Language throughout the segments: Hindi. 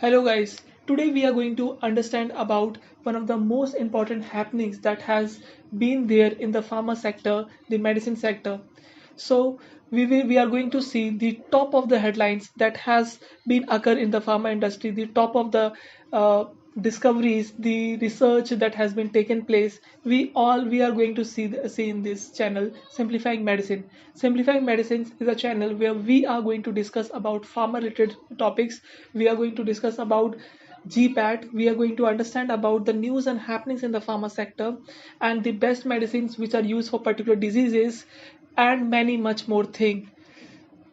Hello guys. Today we are going to understand about one of the most important happenings that has been there in the pharma sector, the medicine sector. So we are going to see the top of the headlines that has been occur in the pharma industry, the top of the uh, discoveries, the research that has been taken place. We are going to see in this channel, Simplifying Medicine. Simplifying Medicines is a channel where we are going to discuss about pharma related topics. We are going to discuss about GPAT. We are going to understand about the news and happenings in the pharma sector and the best medicines which are used for particular diseases and many much more things.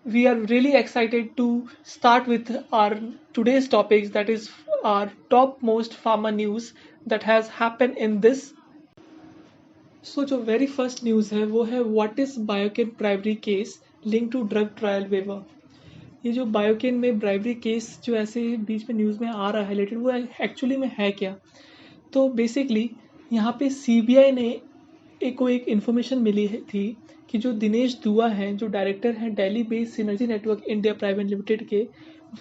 We are really excited to start with our today's topics, that is our topmost pharma news that has happened in this. So जो वेरी फर्स्ट न्यूज़ है वो है what is Biocon bribery case link to drug trial waiver. ये जो बायोकेन में ब्राइबरी केस जो ऐसे बीच में न्यूज़ में आ रहा है लेकिन वो एक्चुअली में है क्या। तो बेसिकली यहाँ पे सीबीआई ने एक इन्फॉर्मेशन मिली थी कि जो दिनेश दुआ हैं, जो डायरेक्टर हैं Delhi based synergy network India private limited के,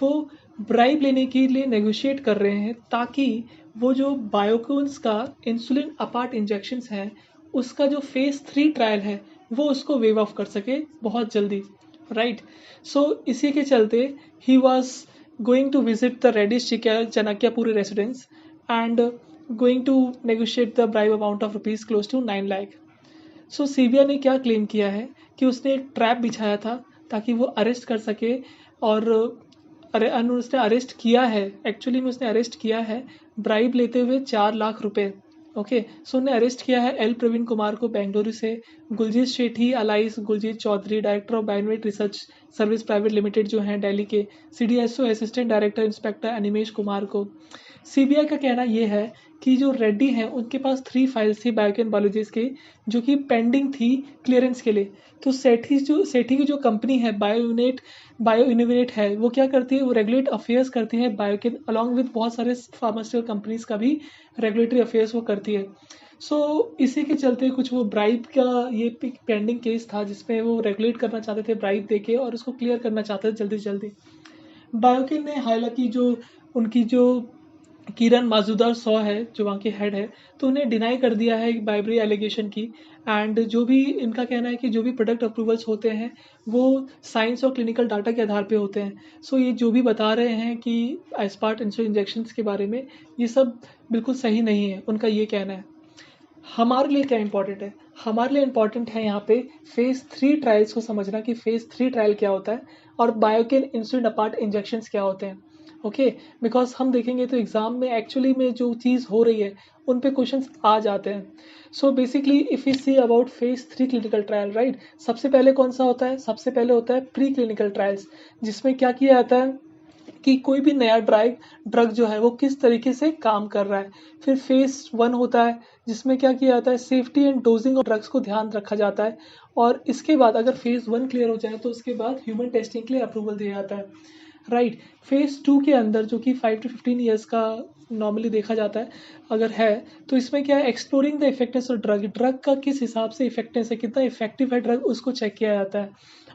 वो ब्राइब लेने के लिए नेगोशिएट कर रहे हैं ताकि वो जो बायोकॉन्स का इंसुलिन अपार्ट इंजेक्शंस हैं उसका जो फेज़ 3 ट्रायल है वो उसको वेव ऑफ कर सके बहुत जल्दी, राइट। सो इसी के चलते ही was going to visit the रेडिश Chanakyapuri residence and going to negotiate the bribe amount of rupees close to 9 lakh. So CBI ने क्या क्लेम किया है कि उसने एक ट्रैप बिछाया था ताकि वो अरेस्ट कर सके। और उसने अरेस्ट किया है, एक्चुअली में उसने अरेस्ट किया है ब्राइब लेते हुए 4 लाख रुपए। ओके, सो उन्हें अरेस्ट किया है एल प्रवीण कुमार को बेंगलुरु से, Guljit Sethi alias Guljit Chaudhary director of Biomet research service private limited जो हैं दिल्ली के, CDSO assistant director inspector Animesh Kumar को। सीबीआई का कहना यह है कि जो रेड्डी हैं उनके पास 3 फाइल्स थी बायोकेन बायोलॉजीज की जो कि पेंडिंग थी क्लियरेंस के लिए। तो सेठी की जो कंपनी है बायो इनोवेट है, वो क्या करती है, वो रेगुलेट अफेयर्स करती है बायोकेन अलॉन्ग विद बहुत सारे फार्मास्यूटिकल कंपनीज का भी रेगुलेटरी अफेयर्स वो करती है। सो इसी के चलते कुछ वो ब्राइब का ये पेंडिंग केस था जिसमें वो रेगुलेट करना चाहते थे ब्राइब देके और उसको क्लियर करना चाहते थे जल्दी से जल्दी। बायोकेन ने हालांकि जो उनकी जो किरण माजूदार सौ है जो वहाँ के हेड है, तो उन्हें डिनाई कर दिया है बाइबरी एलिगेशन की। एंड जो भी इनका कहना है कि जो भी प्रोडक्ट अप्रूवल्स होते हैं वो साइंस और क्लिनिकल डाटा के आधार पे होते हैं। सो ये जो भी बता रहे हैं कि एस्पार्ट इंसुलिन इंजेक्शंस के बारे में, ये सब बिल्कुल सही नहीं है, उनका ये कहना है। हमारे लिए क्या इंपॉर्टेंट है, हमारे लिए इंपॉर्टेंट है यहाँ पे फेज़ 3 ट्रायल्स को समझना कि फेज़ 3 ट्रायल क्या होता है और बायोकेन इंसुलिन अपार्ट इंजेक्शंस क्या होते हैं। ओके, बिकॉज हम देखेंगे तो एग्जाम में एक्चुअली में जो चीज़ हो रही है उन पे क्वेश्चंस आ जाते हैं। So basically if you see about phase 3 clinical trial, right, सबसे पहले कौन सा होता है, सबसे पहले होता है प्री क्लिनिकल ट्रायल्स, जिसमें क्या किया जाता है कि कोई भी नया ड्रग जो है वो किस तरीके से काम कर रहा है। फिर फेज़ 1 होता है जिसमें क्या किया जाता है, safety and dosing of drugs को ध्यान रखा जाता है। और इसके बाद अगर फेज़ 1 क्लियर हो जाए तो उसके बाद ह्यूमन टेस्टिंग के लिए अप्रूवल दिया जाता है, राइट। फेज़ 2 के अंदर जो कि 5 to 15 ईयर्स का नॉर्मली देखा जाता है अगर है, तो इसमें क्या है, exploring the effectiveness of drug का किस हिसाब से इफेक्टिवनेस है, कितना इफेक्टिव है ड्रग, उसको चेक किया जाता है।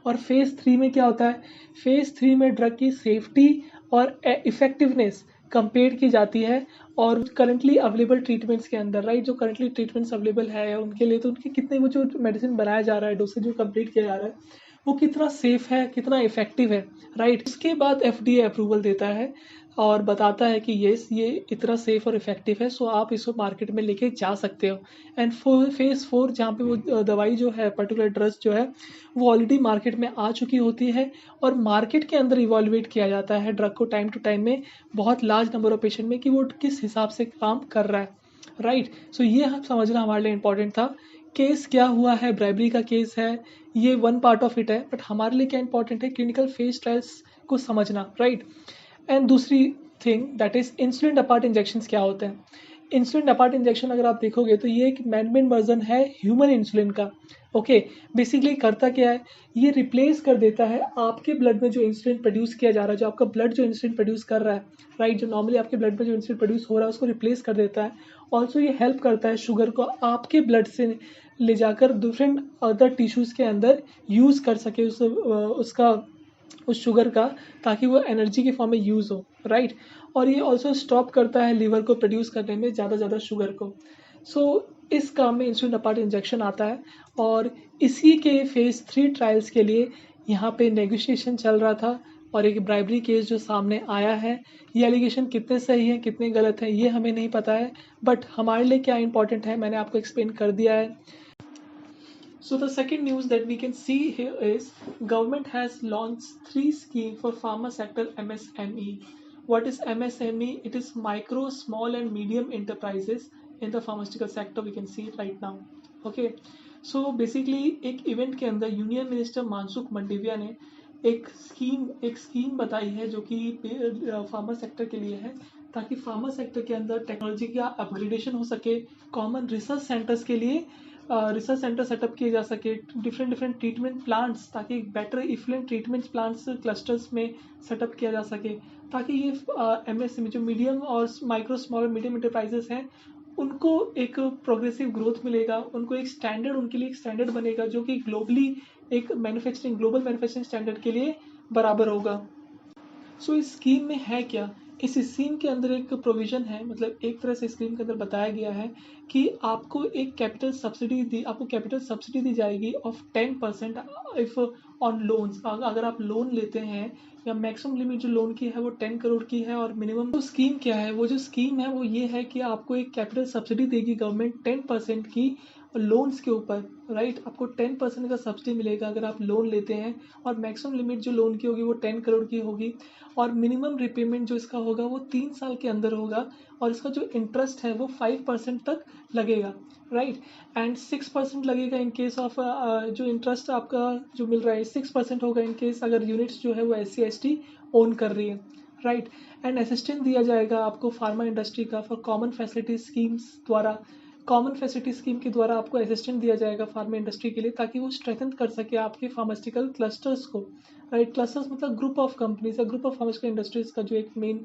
और फेज़ 3 में क्या होता है, फेज़ 3 में ड्रग की सेफ्टी और इफेक्टिवनेस कंपेयर की जाती है और करंटली अवेलेबल ट्रीटमेंट्स के अंदर, राइट, जो करंटली ट्रीटमेंट्स अवेलेबल है उनके लिए, तो उनके कितने वो जो मेडिसिन बनाया जा रहा है, डोसेज जो कंप्लीट किया जा रहा है वो कितना सेफ है, कितना इफेक्टिव है, राइट। उसके बाद एफडीए अप्रूवल देता है और बताता है कि येस ये इतना सेफ और इफेक्टिव है, सो आप इसको मार्केट में लेके जा सकते हो। एंड फेज़ 4 जहाँ पे वो दवाई जो है, पर्टिकुलर ड्रग जो है वो ऑलरेडी मार्केट में आ चुकी होती है और मार्केट के अंदर इवॉल्युएट किया जाता है ड्रग को टाइम टू टाइम में बहुत लार्ज नंबर ऑफ पेशेंट में कि वो किस हिसाब से काम कर रहा है, राइट। सो ये हम समझना हमारे लिए इंपॉर्टेंट था। केस क्या हुआ है, ब्राइबरी का केस है, ये वन पार्ट ऑफ इट है, बट हमारे लिए क्या इंपॉर्टेंट है, क्लिनिकल फेज ट्रायल्स को समझना, राइट। एंड दूसरी thing that is insulin apart injections क्या होते हैं। इंसुलिन अपार्ट इंजेक्शन अगर आप देखोगे तो ये एक मैनमेड वर्जन है ह्यूमन इंसुलिन का। ओके, बेसिकली करता क्या है, ये रिप्लेस कर देता है आपके ब्लड में जो इंसुलिन प्रोड्यूस किया जा रहा है, जो आपका ब्लड जो इंसुलिन प्रोड्यूस कर रहा है, राइट, जो नॉर्मली आपके ब्लड में जो इंसुलिन प्रोड्यूस हो रहा है उसको रिप्लेस कर देता है। ऑल्सो ये हेल्प करता है शुगर को आपके ब्लड से ले जाकर डिफरेंट अदर टिश्यूज़ के अंदर यूज़ कर सके उसका उस शुगर का, ताकि वो एनर्जी के फॉर्म में यूज़ हो, राइट। और ये ऑल्सो स्टॉप करता है लीवर को प्रोड्यूस करने में ज़्यादा शुगर को। सो इस काम में इंसुलिन अपार्ट इंजेक्शन आता है, और इसी के फेज़ 3 ट्रायल्स के लिए यहाँ पे नेगोशिएशन चल रहा था, और एक ब्राइबरी केस जो सामने आया है। ये एलिगेशन कितने सही हैं कितने गलत हैं ये हमें नहीं पता है, बट हमारे लिए क्या इंपॉर्टेंट है मैंने आपको एक्सप्लेन कर दिया है। So the second news that we can see here is government has launched 3 schemes for pharma sector MSME. What is MSME? It is micro, small and medium enterprises in the pharmaceutical sector. We can see it right now. Okay. So basically एक इवेंट के अंदर यूनियन मिनिस्टर मानसुख मंडाविया ने एक स्कीम बताई है जो कि फार्मा सेक्टर के लिए है, ताकि फार्मा सेक्टर के अंदर टेक्नोलॉजी का अपग्रेडेशन हो सके, कॉमन रिसर्च सेंटर्स के लिए रिसर्च सेंटर सेटअप किए जा सके, डिफरेंट ट्रीटमेंट प्लांट्स, ताकि better effluent treatment plants clusters में सेटअप किया जा सके, ताकि ये MSME जो मीडियम और माइक्रो स्मॉल और मीडियम इंटरप्राइजेस हैं उनको एक प्रोग्रेसिव ग्रोथ मिलेगा, उनको एक स्टैंडर्ड, उनके लिए एक स्टैंडर्ड बनेगा जो कि ग्लोबल मैन्युफैक्चरिंग स्टैंडर्ड के लिए बराबर होगा। सो इस स्कीम में है क्या? इस स्कीम के अंदर एक प्रोविज़न है, मतलब एक तरह से स्कीम के अंदर बताया गया है कि आपको कैपिटल सब्सिडी दी जाएगी ऑफ 10% इफ़ ऑन लोन्स। अगर आप लोन लेते हैं, या मैक्सिमम लिमिट जो लोन की है वो 10 करोड़ की है, और मिनिमम तो स्कीम क्या है, वो जो स्कीम है वो ये है कि आपको एक कैपिटल सब्सिडी देगी गवर्नमेंट 10% की लोन्स के ऊपर, राइट। आपको 10% का सब्सिडी मिलेगा अगर आप लोन लेते हैं, और मैक्सिमम लिमिट जो लोन की होगी वो 10 करोड़ की होगी, और मिनिमम रिपेमेंट जो इसका होगा वो 3 साल के अंदर होगा, और इसका जो इंटरेस्ट है वो 5% तक लगेगा, राइट। एंड 6% लगेगा इन केस ऑफ जो इंटरेस्ट आपका जो मिल रहा है 6% होगा इन केस अगर यूनिट्स जो है वो SC/ST ओन कर रही है, राइट। एंड असिस्टेंस दिया जाएगा आपको फार्मा इंडस्ट्री का फॉर कॉमन फैसिलिटी स्कीम्स द्वारा। कॉमन फैसिलिटी स्कीम के द्वारा आपको असिस्टेंट दिया जाएगा फार्मा इंडस्ट्री के लिए, ताकि वो स्ट्रेंथन कर सके आपके फार्मास्यूटिकल क्लस्टर्स को, राइट। क्लस्टर्स मतलब ग्रुप ऑफ कंपनीज या ग्रुप ऑफ फार्मास्यूटिकल इंडस्ट्रीज का जो एक मेन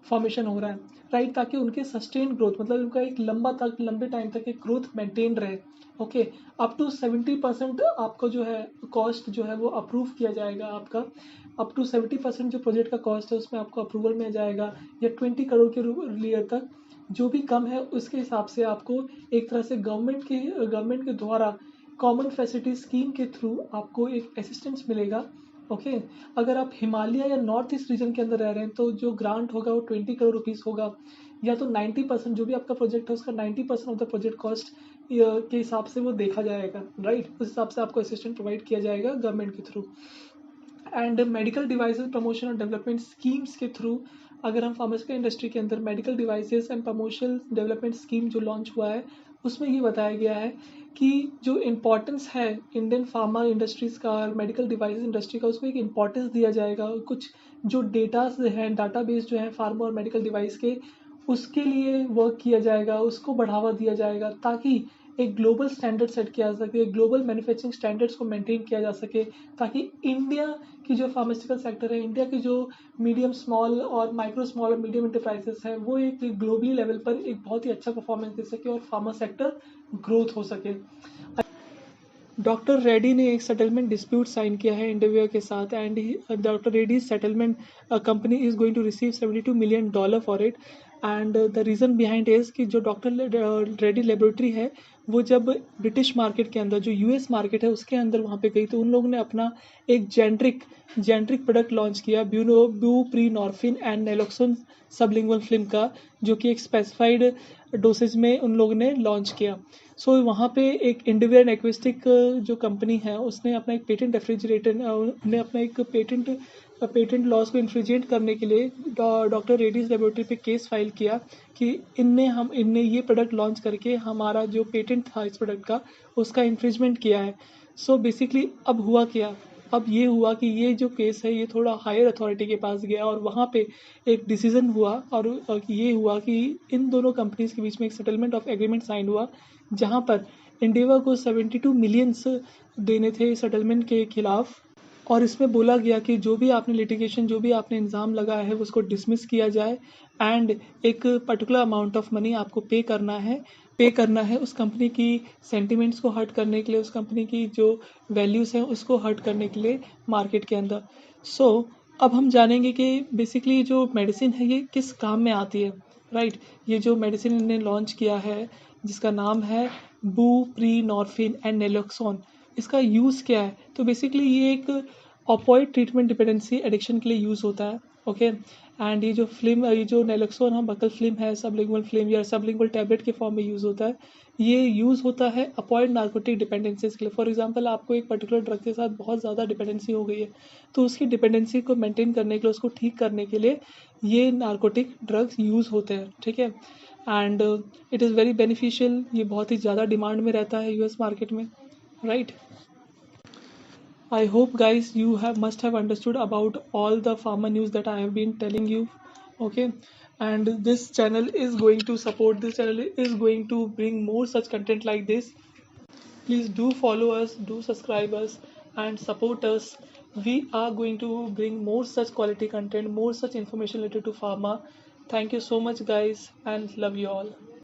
फॉर्मेशन हो रहा है, राइट, ताकि उनके सस्टेन ग्रोथ, मतलब उनका एक लंबे टाइम तक एक ग्रोथ मेंटेन रहे। ओके, अप टू 70% आपको जो है कॉस्ट जो है वो अप्रूव किया जाएगा आपका, अप टू 70% जो प्रोजेक्ट का कॉस्ट है उसमें आपको अप्रूवल मिल जाएगा, या 20 करोड़ के लिए तक। जो भी कम है उसके हिसाब से आपको एक तरह से गवर्नमेंट के द्वारा कॉमन फैसिलिटी स्कीम के थ्रू आपको एक असिस्टेंस मिलेगा। ओके, अगर आप हिमालय या नॉर्थ ईस्ट रीजन के अंदर रह रहे हैं तो जो ग्रांट होगा वो 20 करोड़ रुपीज़ होगा, या तो 90% जो भी आपका प्रोजेक्ट है उसका 90% ऑफ द प्रोजेक्ट कॉस्ट के हिसाब से वो देखा जाएगा, राइट। उस हिसाब से आपको असिस्टेंट प्रोवाइड किया जाएगा गवर्नमेंट के through. And medical devices promotion और डेवलपमेंट स्कीम्स के थ्रू, अगर हम फार्मास्यूटिकल इंडस्ट्री के अंदर medical devices and promotion development scheme जो लॉन्च हुआ है उसमें ये बताया गया है कि जो इम्पोर्टेंस है इंडियन फार्मा इंडस्ट्रीज़ का और मेडिकल डिवाइसेस इंडस्ट्री का, उसको एक इम्पोर्टेंस दिया जाएगा। कुछ जो डाटाबेस जो है फार्मा और मेडिकल डिवाइस के, उसके लिए वर्क किया जाएगा, उसको बढ़ावा दिया जाएगा, ताकि एक ग्लोबल स्टैंडर्ड सेट किया जा सके, ग्लोबल मैन्युफैक्चरिंग स्टैंडर्ड्स को मेंटेन किया जा सके, ताकि इंडिया की जो फार्मास्यूटिकल सेक्टर है, इंडिया की जो मीडियम स्मॉल और माइक्रो स्मॉल और मीडियम इंटरप्राइजेस है, वो एक ग्लोबली लेवल पर एक बहुत ही अच्छा परफॉर्मेंस दे सके और फार्मा सेक्टर ग्रोथ हो सके। डॉक्टर रेड्डी ने एक सेटलमेंट डिस्प्यूट साइन किया है इंडिविया के साथ, and doctor Reddy settlement company is going to receive $72 million for it. And the reason behind is कि जो डॉक्टर रेड्डी लेबोरेटरी है वो जब ब्रिटिश मार्केट के अंदर, जो US मार्केट है उसके अंदर वहाँ पे गई, तो उन लोगों ने अपना एक जेनरिक प्रोडक्ट लॉन्च किया, ब्यूप्रीनॉर्फिन एंड नेलोक्सोन सबलिंगुअल फिल्म का, जो कि एक स्पेसिफाइड डोसेज में उन लोगों ने लॉन्च किया। सो वहाँ पे एक इंडिवियर एक्विस्टिक जो कंपनी है उसने अपना एक पेटेंट रेफ्रिजरेटर ने अपना एक पेटेंट लॉज को इन्फ्रिजेंट करने के लिए डॉक्टर रेड्डीज लेबोरेटरी पे केस फाइल किया कि इनने ये प्रोडक्ट लॉन्च करके हमारा जो पेटेंट था इस प्रोडक्ट का उसका इन्फ्रिजमेंट किया है। सो बेसिकली अब हुआ क्या, अब ये हुआ कि ये जो केस है ये थोड़ा हायर अथॉरिटी के पास गया, और वहाँ पे एक डिसीजन हुआ, और ये हुआ कि इन दोनों कंपनीज के बीच में एक सेटलमेंट ऑफ एग्रीमेंट साइन हुआ, जहाँ पर इंडिवा को 72 मिलियंस देने थे सेटलमेंट के खिलाफ, और इसमें बोला गया कि जो भी आपने लिटिगेशन, जो भी आपने इल्ज़ाम लगाया है उसको डिसमिस किया जाए, एंड एक पर्टिकुलर अमाउंट ऑफ मनी आपको पे करना है पे करना है उस कंपनी की सेंटिमेंट्स को हर्ट करने के लिए, उस कंपनी की जो वैल्यूज़ हैं उसको हर्ट करने के लिए मार्केट के अंदर। सो अब हम जानेंगे कि बेसिकली जो मेडिसिन है ये किस काम में आती है, राइट। ये जो मेडिसिन इन्होंने लॉन्च किया है जिसका नाम है बुप्रीनॉर्फिन एंड नेलोक्सोन, इसका यूज़ क्या है? तो बेसिकली ये एक ऑपोइड ट्रीटमेंट डिपेंडेंसी एडिक्शन के लिए यूज़ होता है, ओके। एंड ये जो नेलोक्सोन हम बकल फिल्म है, सबलिंगुअल फिल्म या सबलिंगुअल टैबलेट के फॉर्म में यूज़ होता है। ये यूज़ होता है अपॉइड नार्कोटिक डिपेंडेंसीज के लिए। फॉर एग्जांपल आपको एक पर्टिकुलर ड्रग के साथ बहुत ज़्यादा डिपेंडेंसी हो गई है, तो उसकी डिपेंडेंसी को मेंटेन करने के लिए, उसको ठीक करने के लिए ये नार्कोटिक ड्रग्स यूज़ होते हैं, ठीक है। And it is very beneficial, ये बहुत ही ज़्यादा डिमांड में रहता है यूएस मार्केट में, right. I hope guys you have must have understood about all the pharma news that I have been telling you. Okay. And this channel is going to support, this channel is going to bring more such content like this. Please do follow us, do subscribe us and support us. We are going to bring more such quality content, more such information related to pharma. Thank you so much guys and love you all.